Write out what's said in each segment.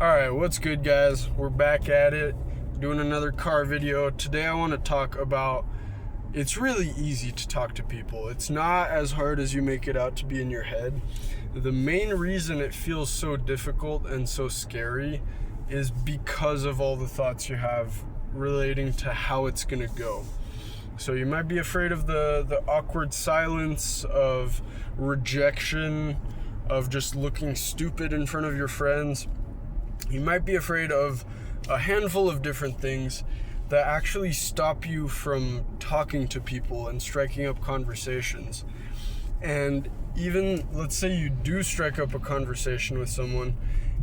Alright, what's good, guys? We're back at it, doing another car video. Today I want to talk about, it's really easy to talk to people. It's not as hard as you make it out to be in your head. The main reason it feels so difficult and so scary is because of all the thoughts you have relating to how it's going to go. So you might be afraid of the awkward silence, of rejection, of just looking stupid in front of your friends. You might be afraid of a handful of different things that actually stop you from talking to people and striking up conversations. And even, let's say you do strike up a conversation with someone,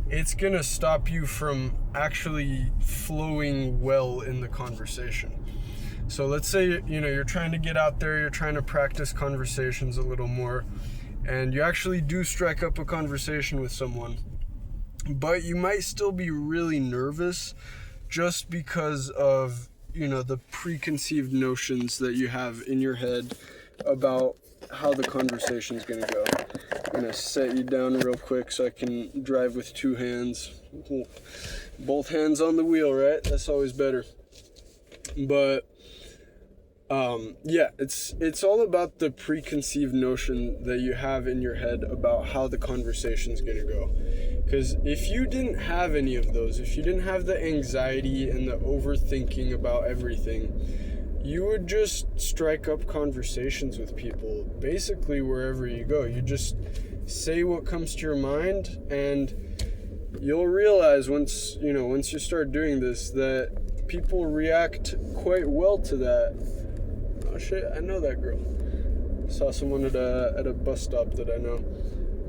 it's gonna stop you from actually flowing well in the conversation. So let's say, you're trying to get out there, you're trying to practice conversations a little more, and you actually do strike up a conversation with someone, but you might still be really nervous just because of, the preconceived notions that you have in your head about how the conversation's going to go. I'm going to set you down real quick so I can drive with two hands. Both hands on the wheel, right? That's always better. But it's all about the preconceived notion that you have in your head about how the conversation's going to go. Because if you didn't have any of those, if you didn't have the anxiety and the overthinking about everything, you would just strike up conversations with people basically wherever you go. You just say what comes to your mind, and you'll realize once you start doing this that people react quite well to that. Oh shit, I know that girl. Saw someone at a bus stop that I know.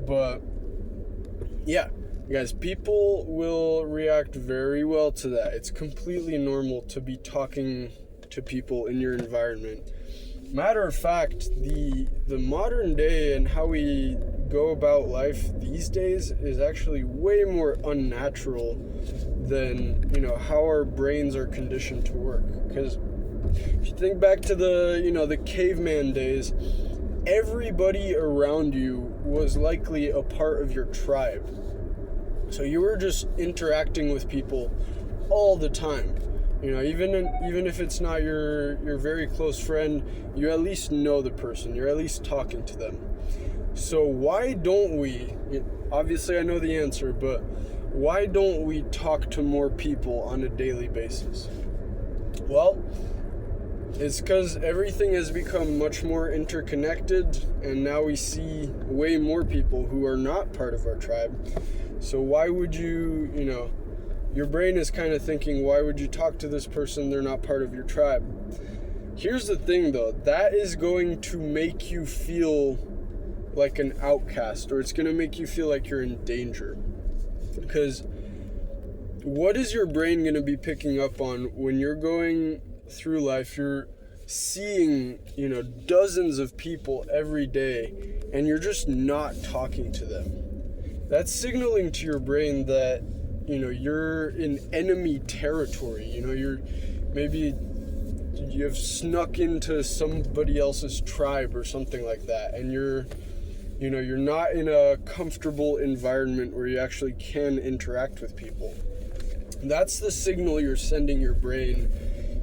But yeah, guys, people will react very well to that. It's completely normal to be talking to people in your environment. Matter of fact, the modern day and how we go about life these days is actually way more unnatural than, how our brains are conditioned to work. Because if you think back to the caveman days, everybody around you was likely a part of your tribe. So you were just interacting with people all the time. Even if it's not your very close friend, you at least know the person. You're at least talking to them. So why don't we, obviously I know the answer, but why don't we talk to more people on a daily basis? Well, it's because everything has become much more interconnected, and now we see way more people who are not part of our tribe. So why would you, your brain is kind of thinking, why would you talk to this person? They're not part of your tribe. Here's the thing though, that is going to make you feel like an outcast, or it's going to make you feel like you're in danger. Because what is your brain going to be picking up on when you're going through life? You're seeing, dozens of people every day, and you're just not talking to them. That's signaling to your brain that, you're in enemy territory. You have snuck into somebody else's tribe or something like that, and you're not in a comfortable environment where you actually can interact with people. That's the signal you're sending your brain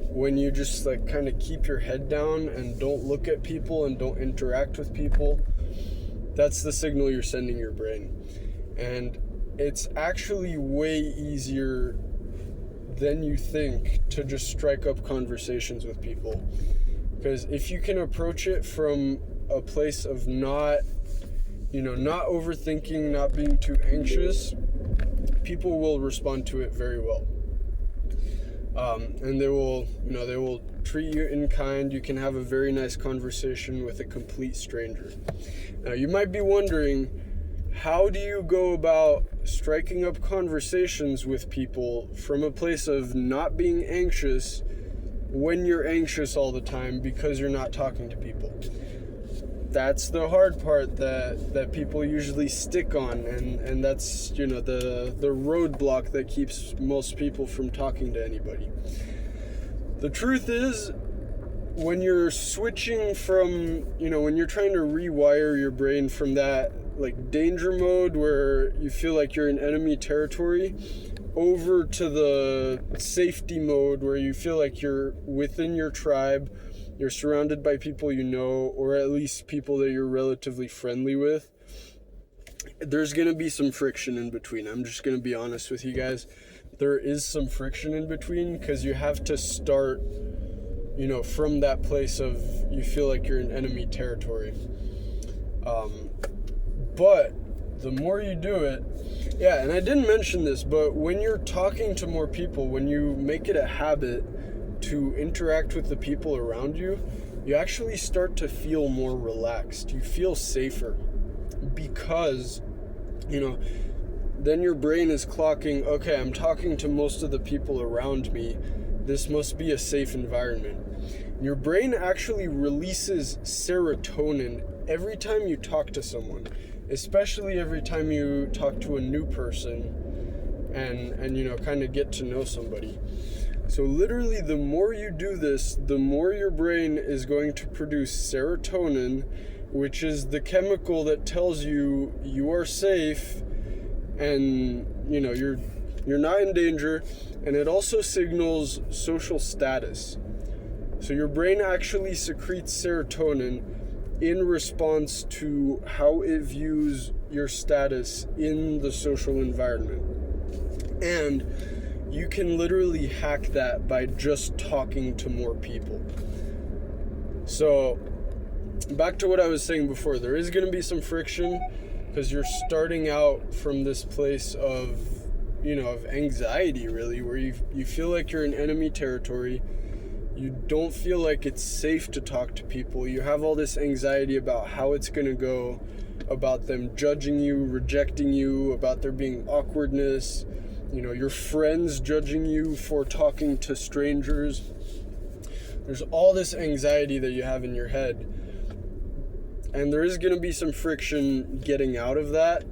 when you just kind of keep your head down and don't look at people and don't interact with people. That's the signal you're sending your brain. And it's actually way easier than you think to just strike up conversations with people. Because if you can approach it from a place of not overthinking, not being too anxious, people will respond to it very well. And they will treat you in kind. You can have a very nice conversation with a complete stranger. Now, you might be wondering, how do you go about striking up conversations with people from a place of not being anxious when you're anxious all the time because you're not talking to people? That's the hard part that people usually stick on, and that's the roadblock that keeps most people from talking to anybody. The truth is, when you're switching from, when you're trying to rewire your brain from that like danger mode where you feel like you're in enemy territory, over to the safety mode where you feel like you're within your tribe, you're surrounded by people you know, or at least people that you're relatively friendly with. There's going to be some friction in between. I'm just going to be honest with you guys. There is some friction in between because you have to start, from that place of you feel like you're in enemy territory. But the more you do it, and I didn't mention this, but when you're talking to more people, when you make it a habit to interact with the people around you, you actually start to feel more relaxed. You feel safer because, then your brain is clocking, okay, I'm talking to most of the people around me. This must be a safe environment. Your brain actually releases serotonin every time you talk to someone, especially every time you talk to a new person and kind of get to know somebody. So literally, the more you do this, the more your brain is going to produce serotonin, which is the chemical that tells you you are safe and you're not in danger, and it also signals social status. So your brain actually secretes serotonin in response to how it views your status in the social environment. And you can literally hack that by just talking to more people. So back to what I was saying before, there is going to be some friction because you're starting out from this place of anxiety, really, where you feel like you're in enemy territory. You don't feel like it's safe to talk to people. You have all this anxiety about how it's going to go, about them judging you, rejecting you, about there being awkwardness, your friends judging you for talking to strangers. There's all this anxiety that you have in your head. And there is going to be some friction getting out of that,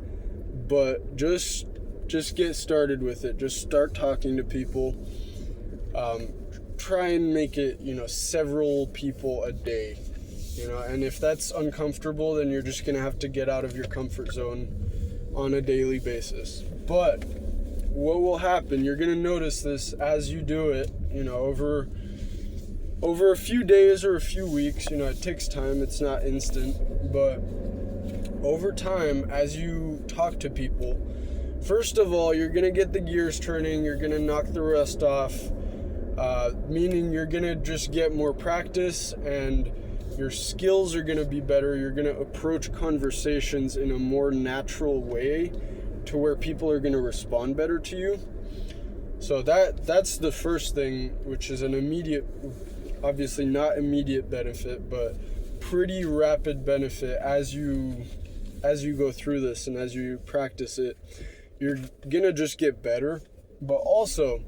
but just get started with it. Just start talking to people. Try and make it, several people a day, and if that's uncomfortable, then you're just going to have to get out of your comfort zone on a daily basis. But what will happen, you're going to notice this as you do it, over a few days or a few weeks. It takes time, it's not instant, but over time, as you talk to people, first of all, you're going to get the gears turning, you're going to knock the rust off, meaning you're going to just get more practice and your skills are going to be better. You're going to approach conversations in a more natural way to where people are going to respond better to you. So that's the first thing, which is an immediate, obviously not immediate benefit, but pretty rapid benefit as you go through this and as you practice it. You're going to just get better, but also,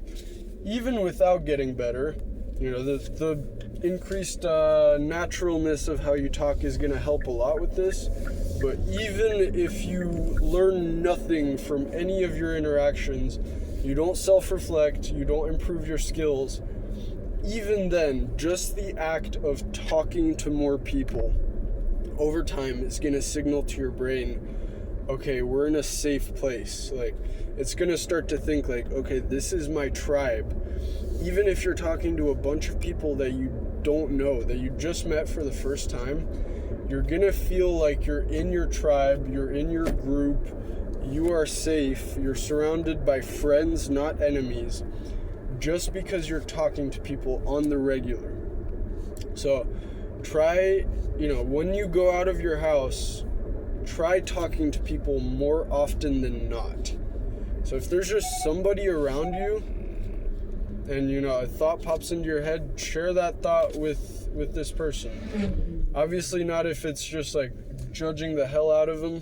even without getting better, the increased naturalness of how you talk is going to help a lot with this. But even if you learn nothing from any of your interactions, you don't self-reflect, you don't improve your skills, even then, just the act of talking to more people over time is going to signal to your brain, okay, we're in a safe place. Like, it's going to start to think like, okay, this is my tribe. Even if you're talking to a bunch of people that you don't know, that you just met for the first time, you're going to feel like you're in your tribe, you're in your group, you are safe, you're surrounded by friends, not enemies, just because you're talking to people on the regular. So try, when you go out of your house, try talking to people more often than not. So if there's just somebody around you and, a thought pops into your head, share that thought with this person. Obviously not if it's just like judging the hell out of them,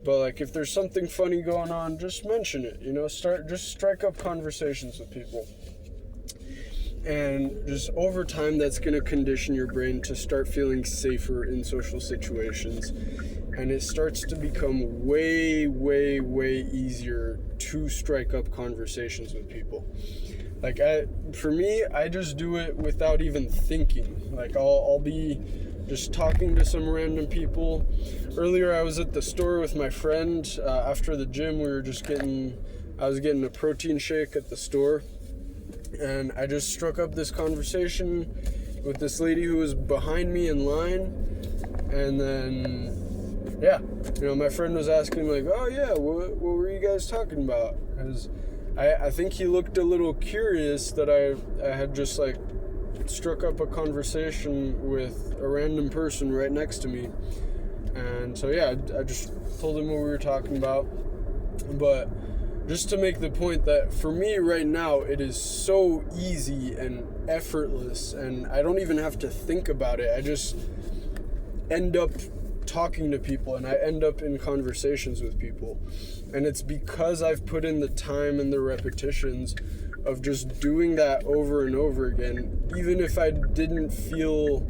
but like if there's something funny going on, just mention it, just strike up conversations with people. And just over time, that's going to condition your brain to start feeling safer in social situations. And it starts to become way, way, way easier to strike up conversations with people. For me, I just do it without even thinking. Like I'll be just talking to some random people. Earlier I was at the store with my friend. After the gym, I was getting a protein shake at the store, and I just struck up this conversation with this lady who was behind me in line. And then my friend was asking like, oh yeah, what were you guys talking about? Because I think he looked a little curious that I had just like struck up a conversation with a random person right next to me. And so I just told him what we were talking about. But just to make the point that for me right now, it is so easy and effortless, and I don't even have to think about it. I just end up talking to people, and I end up in conversations with people. And it's because I've put in the time and the repetitions of just doing that over and over again, even if I didn't feel,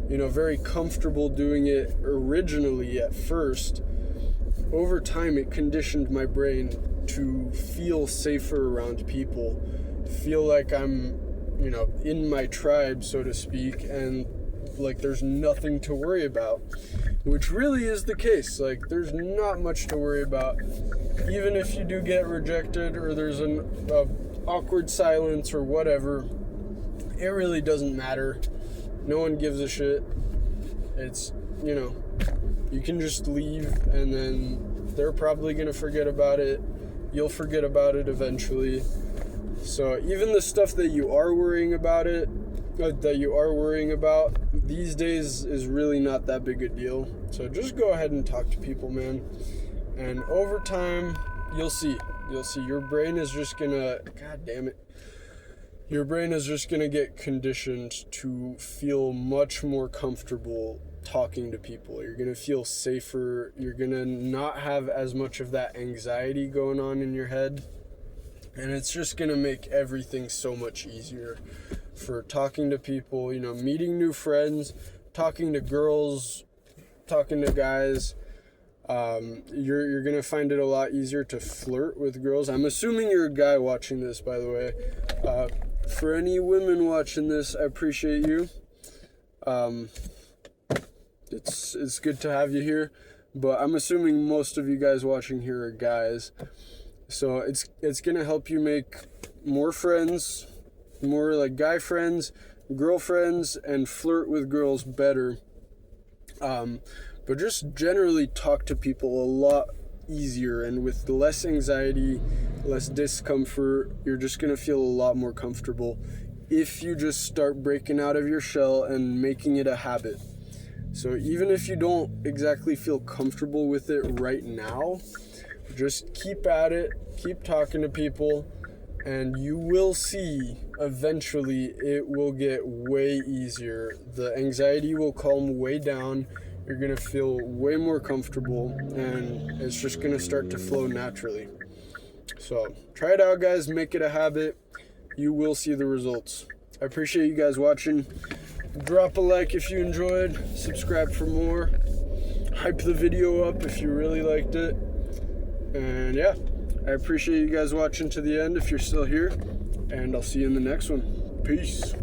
very comfortable doing it originally at first. Over time, it conditioned my brain to feel safer around people, feel like I'm, in my tribe, so to speak, and like there's nothing to worry about, which really is the case. Like, there's not much to worry about. Even if you do get rejected or there's an awkward silence or whatever, it really doesn't matter. No one gives a shit. It's, you can just leave, and then they're probably gonna forget about it. You'll forget about it eventually. So even the stuff that you are worrying about these days is really not that big a deal. So just go ahead and talk to people, man. And over time, you'll see your brain is just gonna, your brain is just gonna get conditioned to feel much more comfortable talking to people. You're gonna feel safer. You're gonna not have as much of that anxiety going on in your head. And it's just gonna make everything so much easier for talking to people, meeting new friends, talking to girls, talking to guys. You're gonna find it a lot easier to flirt with girls. I'm assuming you're a guy watching this, by the way. For any women watching this, I appreciate you. It's good to have you here, but I'm assuming most of you guys watching here are guys. So it's gonna help you make more friends, more like guy friends, girlfriends, and flirt with girls better. But just generally talk to people a lot easier, and with less anxiety, less discomfort. You're just gonna feel a lot more comfortable if you just start breaking out of your shell and making it a habit. So even if you don't exactly feel comfortable with it right now, just keep at it, keep talking to people, and you will see eventually it will get way easier. The anxiety will calm way down. You're gonna feel way more comfortable, and it's just gonna start to flow naturally. So try it out, guys. Make it a habit. You will see the results. I appreciate you guys watching. Drop a like if you enjoyed. Subscribe for more. Hype the video up if you really liked it. And I appreciate you guys watching to the end if you're still here. And I'll see you in the next one. Peace.